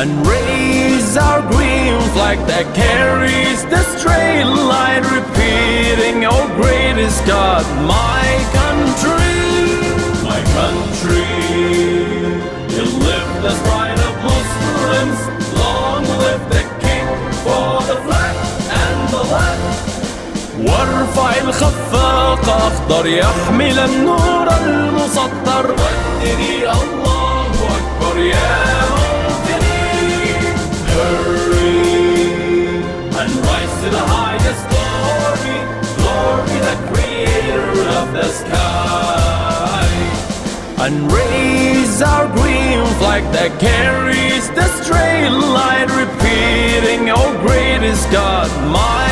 and raise our green flag that carries the straight line, repeating, oh great is God, my country, my country. You lift the pride of Muslims, long live the king, for the flag and the land. وارفع الخفاق أخضر يحمل النور المسطر، رددي الله أكبر يا hurry and rise to the highest glory, glory the creator of the sky, and raise our green flag that carries the straight line, repeating, oh great is God, my